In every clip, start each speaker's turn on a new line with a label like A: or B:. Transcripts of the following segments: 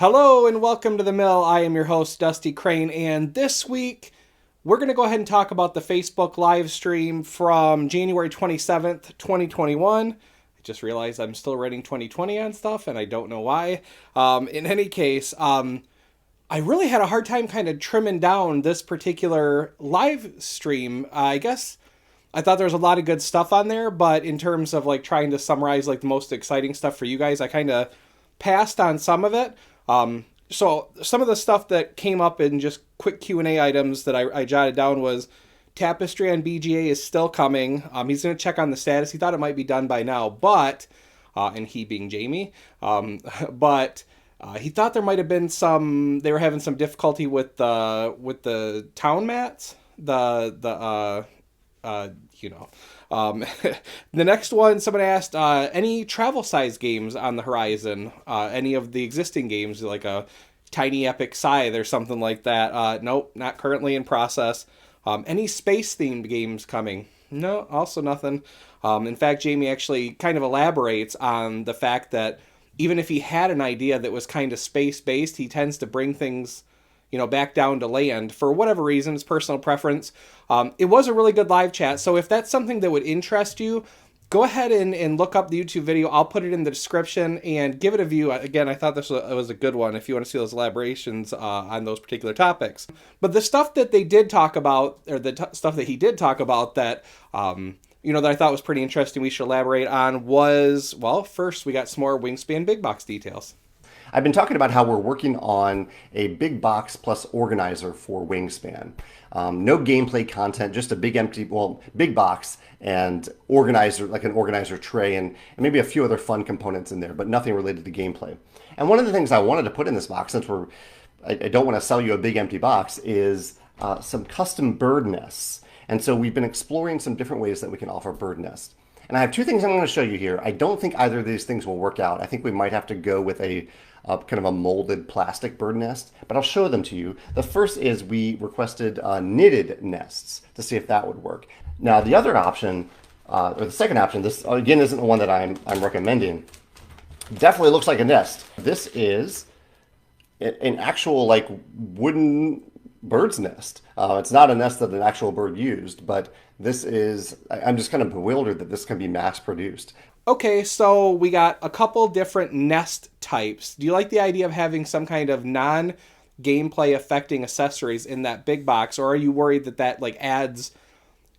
A: Hello and welcome to the mill. I am your host, Dusty Crane, and this week we're going to go ahead and talk about the Facebook live stream from January 27th, 2021. I just realized I'm still writing 2020 on stuff, and I don't know why. In any case, I really had a hard time kind of trimming down this particular live stream. I guess I thought there was a lot of good stuff on there, but in terms of like trying to summarize like the most exciting stuff for you guys, I kind of passed on some of it. So some of the stuff that came up in just quick Q&A items that I jotted down was Tapestry on BGA is still coming. He's going to check on the status. He thought it might be done by now, but, and he being Jamie, but he thought there might have been they were having some difficulty with the town mats, the next one, someone asked, any travel size games on the horizon? Any of the existing games, like a Tiny Epic Scythe or something like that? Nope, not currently in process. Any space themed games coming? No, also nothing. In fact, Jamie actually kind of elaborates on the fact that even if he had an idea that was kind of space based, he tends to bring things back down to land for whatever reason, it's personal preference. It was a really good live chat, so if that's something that would interest you, go ahead and look up the YouTube video. I'll put it in the description and give it a view. Again, I thought this was a good one if you want to see those elaborations on those particular topics. But the stuff that they did talk about, or the stuff that he did talk about that, that I thought was pretty interesting we should elaborate on was, well, first we got some more Wingspan Big Box details.
B: I've been talking about how we're working on a big box plus organizer for Wingspan. No gameplay content, just a big box and organizer, like an organizer tray and maybe a few other fun components in there, but nothing related to gameplay. And one of the things I wanted to put in this box, since I don't want to sell you a big empty box, is some custom bird nests. And so we've been exploring some different ways that we can offer bird nests. And I have two things I'm going to show you here. I don't think either of these things will work out. I think we might have to go with a kind of a molded plastic bird nest, but I'll show them to you. The first is we requested knitted nests to see if that would work. Now the other option, or the second option, this again isn't the one that I'm recommending. Definitely looks like a nest. This is an actual like wooden bird's nest. It's not a nest that an actual bird used, but this is, I'm just kind of bewildered that this can be mass produced.
A: Okay, so we got a couple different nest types. Do you like the idea of having some kind of non-gameplay affecting accessories in that big box, or are you worried that like adds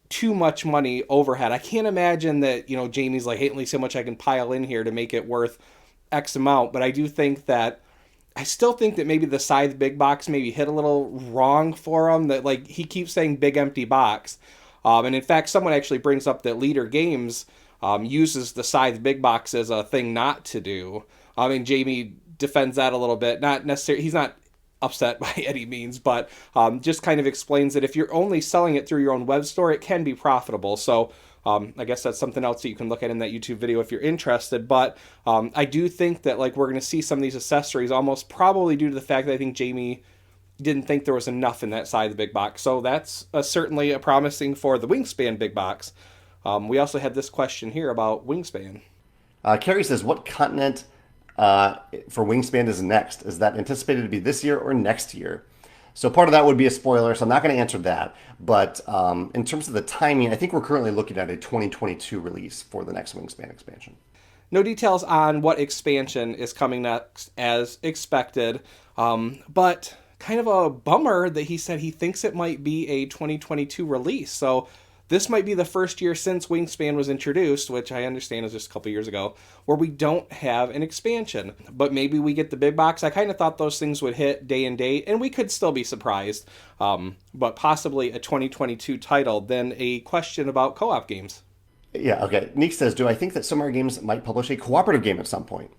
A: too much money overhead? I can't imagine that, Jamie's like, hey, at least how much I can pile in here to make it worth X amount, but I still think that maybe the Scythe big box maybe hit a little wrong for him, that like he keeps saying big empty box. And in fact, someone actually brings up that Leader Games uses the Scythe big box as a thing not to do. And Jamie defends that a little bit. Not necessarily, he's not upset by any means, but just kind of explains that if you're only selling it through your own web store, it can be profitable. So I guess that's something else that you can look at in that YouTube video if you're interested. But I do think that like we're going to see some of these accessories almost probably due to the fact that I think Jamie didn't think there was enough in that side of the big box. So that's certainly a promising for the Wingspan big box. We also had this question here about Wingspan.
B: Carrie says, what continent for Wingspan is next? Is that anticipated to be this year or next year? So part of that would be a spoiler, so I'm not going to answer that. But in terms of the timing, I think we're currently looking at a 2022 release for the next Wingspan expansion.
A: No details on what expansion is coming next as expected, but kind of a bummer that he said he thinks it might be a 2022 release. So this might be the first year since Wingspan was introduced, which I understand is just a couple years ago, where we don't have an expansion. But maybe we get the big box. I kind of thought those things would hit day and date, and we could still be surprised. But possibly a 2022 title. Then a question about co-op games.
B: Yeah, okay. Nick says, do I think that Summer Games might publish a cooperative game at some point?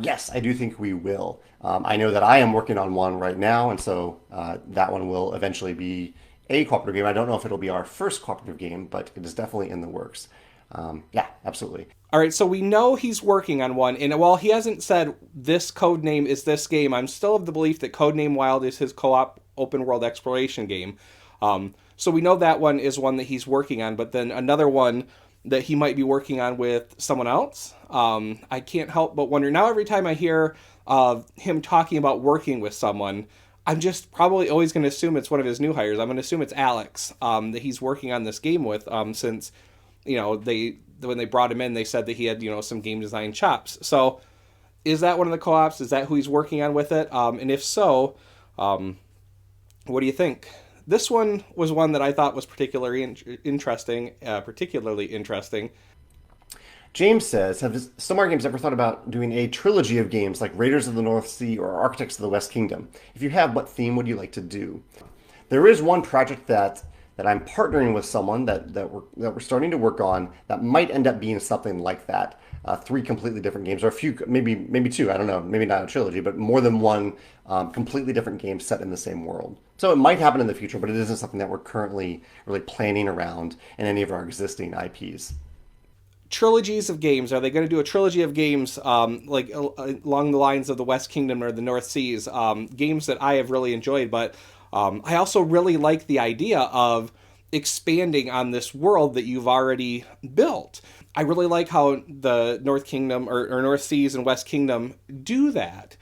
B: Yes, I do think we will. I know that I am working on one right now, and so that one will eventually be a cooperative game. I don't know if it'll be our first cooperative game, but it is definitely in the works. Yeah, absolutely.
A: All right, so we know he's working on one, and while he hasn't said this code name is this game, I'm still of the belief that Codename Wild is his co-op open world exploration game. So we know that one is one that he's working on, but then another one that he might be working on with someone else. I can't help but wonder. Now every time I hear of him talking about working with someone, I'm just probably always going to assume it's one of his new hires. I'm going to assume it's Alex, that he's working on this game with, since, when they brought him in, they said that he had, some game design chops. So is that one of the co-ops? Is that who he's working on with it? And if so, what do you think? This one was one that I thought was particularly interesting.
B: James says, have Stonemaier Games ever thought about doing a trilogy of games like Raiders of the North Sea or Architects of the West Kingdom? If you have, what theme would you like to do? There is one project that I'm partnering with someone that we're starting to work on that might end up being something like that. Three completely different games, or a few, maybe two. I don't know. Maybe not a trilogy, but more than one completely different game set in the same world. So it might happen in the future, but it isn't something that we're currently really planning around in any of our existing IPs.
A: Trilogies of games. Are they going to do a trilogy of games along the lines of the West Kingdom or the North Seas? Games that I have really enjoyed, but I also really like the idea of expanding on this world that you've already built. I really like how the North Kingdom or North Seas and West Kingdom do that.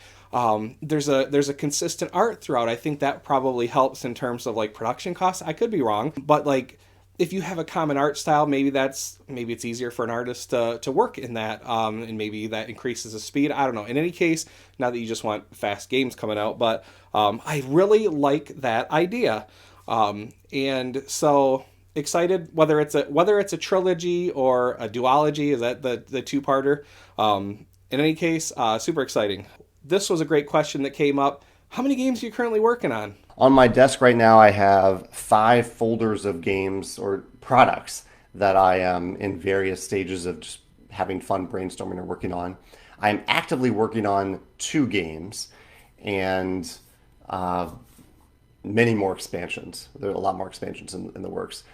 A: There's a consistent art throughout. I think that probably helps in terms of like production costs. I could be wrong, but like if you have a common art style, maybe it's easier for an artist to work in that, and maybe that increases the speed. I don't know. In any case, not that you just want fast games coming out, but I really like that idea, and so excited whether it's a trilogy or a duology. Is that the two-parter? In any case, super exciting. This was a great question that came up. How many games are you currently working on?
B: On my desk right now, I have 5 folders of games or products that I am in various stages of just having fun brainstorming or working on. I'm actively working on 2 games and many more expansions. There are a lot more expansions in the works.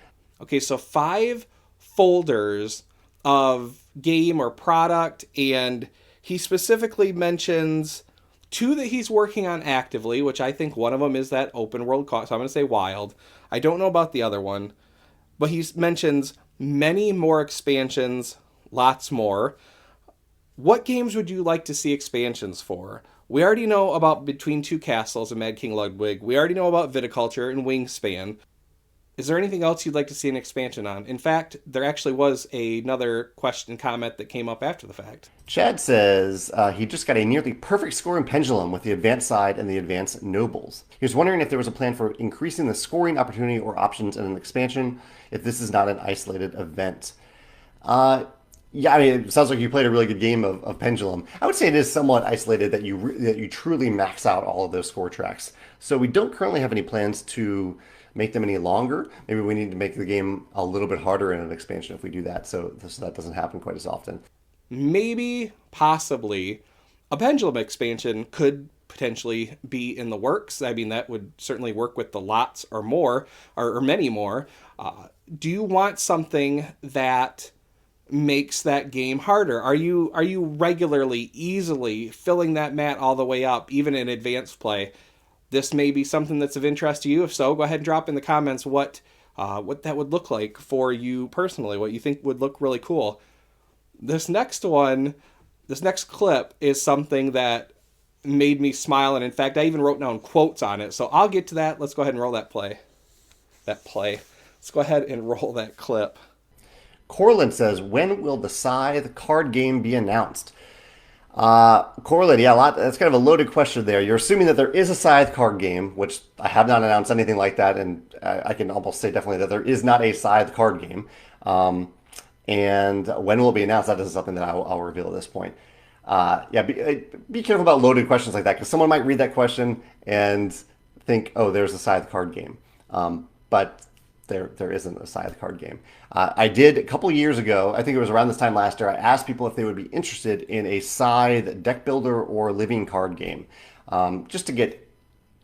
A: Okay, so 5 folders of game or product, and he specifically mentions 2 that he's working on actively, which I think one of them is that open world so I'm going to say Wild. I don't know about the other one, but he mentions many more expansions, lots more. What games would you like to see expansions for? We already know about Between Two Castles and Mad King Ludwig. We already know about Viticulture and Wingspan. Is there anything else you'd like to see an expansion on? In fact, there actually was another question comment that came up after the fact.
B: Chad says he just got a nearly perfect score in Pendulum with the Advanced Side and the Advanced Nobles. He was wondering if there was a plan for increasing the scoring opportunity or options in an expansion, if this is not an isolated event. Yeah, I mean, it sounds like you played a really good game of Pendulum. I would say it is somewhat isolated that you truly max out all of those score tracks. So we don't currently have any plans to make them any longer. Maybe we need to make the game a little bit harder in an expansion if we do that, so that doesn't happen quite as often.
A: Maybe, possibly, a Pendulum expansion could potentially be in the works. I mean, that would certainly work with the lots or more, or many more. Do you want something that makes that game harder? Are you regularly, easily filling that mat all the way up, even in advanced play? This may be something that's of interest to you. If so, go ahead and drop in the comments what that would look like for you personally, what you think would look really cool. This next clip is something that made me smile, and in fact, I even wrote down quotes on it. So I'll get to that. Let's go ahead and roll that play. Let's go ahead and roll that clip.
B: Corlin says, when will the Scythe card game be announced? Corlin, yeah, that's kind of a loaded question there. You're assuming that there is a Scythe card game, which I have not announced anything like that, and I can almost say definitely that there is not a Scythe card game. And when will it be announced? That isn't something that I'll reveal at this point. Yeah, be careful about loaded questions like that, because someone might read that question and think, oh, there's a Scythe card game. But there isn't a Scythe card game. I did a couple years ago, I think it was around this time last year, I asked people if they would be interested in a Scythe deck builder or living card game, just to get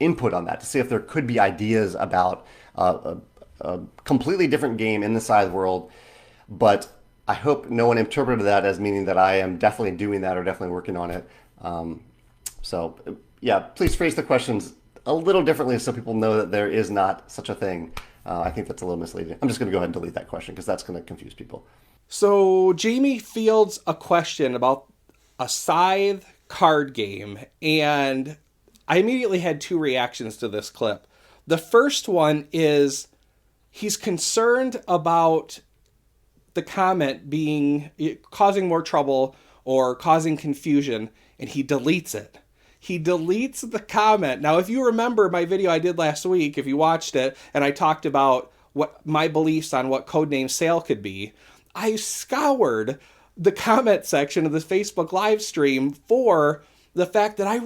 B: input on that, to see if there could be ideas about a completely different game in the Scythe world. But I hope no one interpreted that as meaning that I am definitely doing that or definitely working on it. So yeah, please phrase the questions a little differently so people know that there is not such a thing. I think that's a little misleading. I'm just going to go ahead and delete that question because that's going to confuse people.
A: So Jamie fields a question about a Scythe card game. And I immediately had two reactions to this clip. The first one is he's concerned about the comment causing more trouble or causing confusion, and he deletes it. He deletes the comment. Now, if you remember my video I did last week, if you watched it, and I talked about what my beliefs on what Codename Sale could be, I scoured the comment section of the Facebook live stream for the fact that I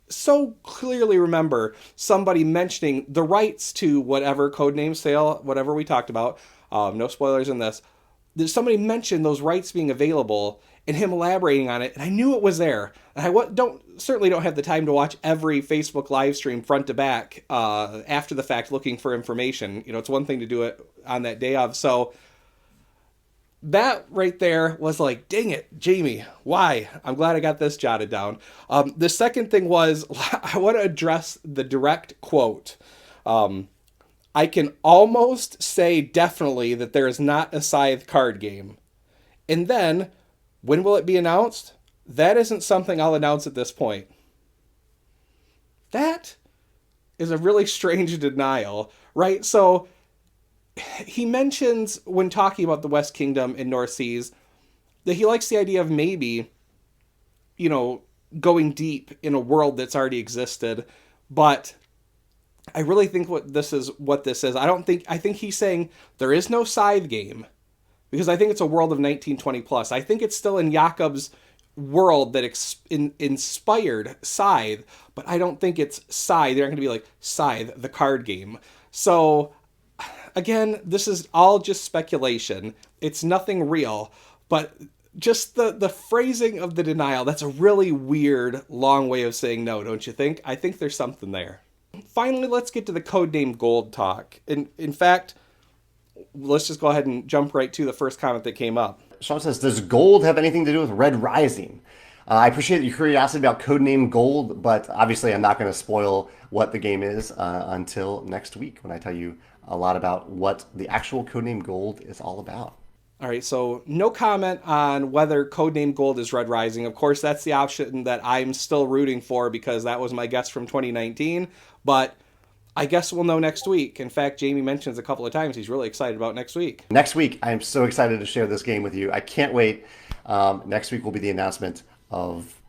A: so clearly remember somebody mentioning the rights to whatever Codename Sale, whatever we talked about. No spoilers in this. There's somebody mentioned those rights being available and him elaborating on it, and I knew it was there. And I certainly don't have the time to watch every Facebook live stream front to back after the fact looking for information. It's one thing to do it on that day of. So that right there was like, dang it, Jamie, why? I'm glad I got this jotted down. The second thing was, I want to address the direct quote. I can almost say definitely that there is not a Scythe card game. And then, when will it be announced? That isn't something I'll announce at this point. That is a really strange denial, right? So he mentions when talking about the West Kingdom and North Seas that he likes the idea of maybe, going deep in a world that's already existed. But I really think what this is. I think he's saying there is no Scythe game because I think it's a world of 1920 plus. I think it's still in Jakob's world that inspired Scythe, but I don't think it's Scythe. They're not going to be like Scythe, the card game. So again, this is all just speculation. It's nothing real, but just the phrasing of the denial, that's a really weird, long way of saying no, don't you think? I think there's something there. Finally, let's get to the Codename Gold talk. In fact, let's just go ahead and jump right to the first comment that came up.
B: Sean says, does gold have anything to do with Red Rising? I appreciate your curiosity about Codename Gold, but obviously I'm not going to spoil what the game is until next week when I tell you a lot about what the actual Codename Gold is all about.
A: All right, so no comment on whether Codename Gold is Red Rising. Of course, that's the option that I'm still rooting for because that was my guess from 2019, but I guess we'll know next week. In fact, Jamie mentions a couple of times he's really excited about next week.
B: Next week, I am so excited to share this game with you. I can't wait. Next week will be the announcement of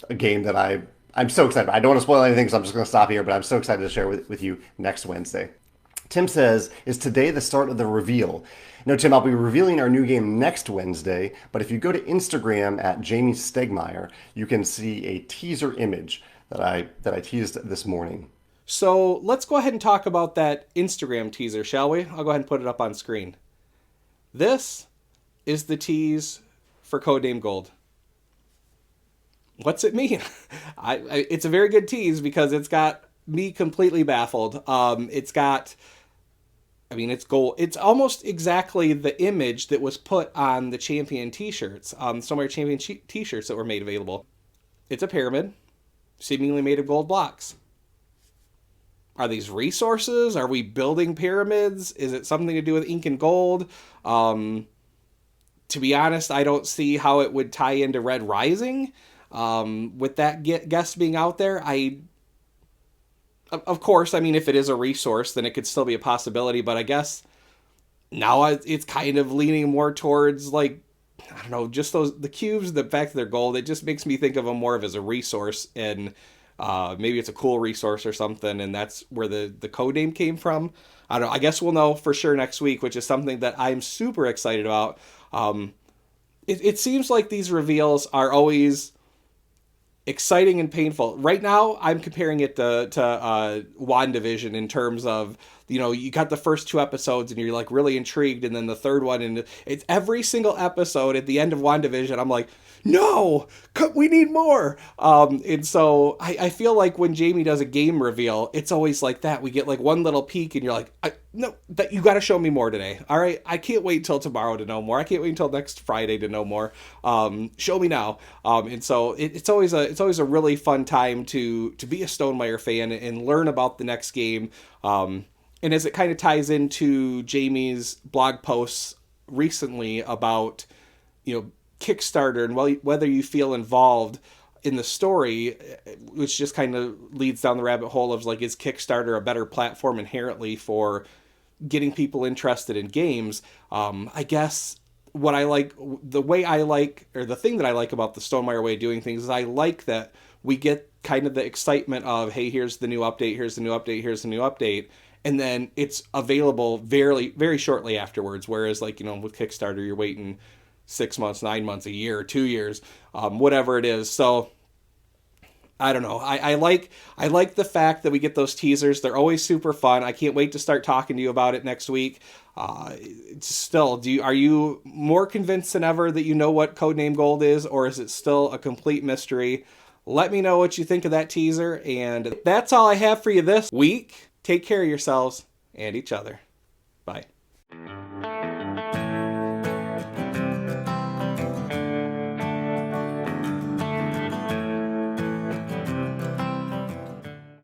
B: a game that I'm so excited about. I don't want to spoil anything, so I'm just going to stop here, but I'm so excited to share with you next Wednesday. Tim says, is today the start of the reveal? No, Tim, I'll be revealing our new game next Wednesday, but if you go to Instagram at Jamie Stegmeyer, you can see a teaser image that I teased this morning.
A: So let's go ahead and talk about that Instagram teaser, shall we? I'll go ahead and put it up on screen. This is the tease for Codename Gold. What's it mean? It's a very good tease because it's got me completely baffled. It's gold. It's almost exactly the image that was put on the Champion t-shirts, some of our Champion t-shirts that were made available. It's a pyramid, seemingly made of gold blocks. Are these resources? Are we building pyramids? Is it something to do with ink and gold? To be honest, I don't see how it would tie into Red Rising. With that guest being out there, of course, if it is a resource, then it could still be a possibility, but I guess now it's kind of leaning more towards, just the cubes, the fact that they're gold, it just makes me think of them more of as a resource, and maybe it's a cool resource or something, and that's where the code name came from. I don't know. I guess we'll know for sure next week, which is something that I'm super excited about. It seems like these reveals are always exciting and painful. Right now, I'm comparing it to WandaVision in terms of, you got the first two episodes and you're really intrigued, and then the third one, and it's every single episode at the end of WandaVision, I'm like, no, we need more. And so I feel like when Jamie does a game reveal, it's always like that. We get one little peek and you're like, no, that you got to show me more today. All right. I can't wait till tomorrow to know more. I can't wait until next Friday to know more. Show me now. And so it's always a really fun time to be a Stonemaier fan and learn about the next game. And as it kind of ties into Jamie's blog posts recently about, Kickstarter and whether you feel involved in the story, which just kind of leads down the rabbit hole of like, is Kickstarter a better platform inherently for getting people interested in games? I guess what I like, the way I like, or the thing that I like about the Stonemaier way of doing things is I like that we get kind of the excitement of, hey, here's the new update, here's the new update, here's the new update. And then it's available very, very shortly afterwards. Whereas like, with Kickstarter, you're waiting 6 months, 9 months, a year, 2 years, whatever it is. So I don't know. I like the fact that we get those teasers. They're always super fun. I can't wait to start talking to you about it next week. Still, are you more convinced than ever that you know what Codename Gold is, or is it still a complete mystery? Let me know what you think of that teaser, and that's all I have for you this week. Take care of yourselves and each other. Bye.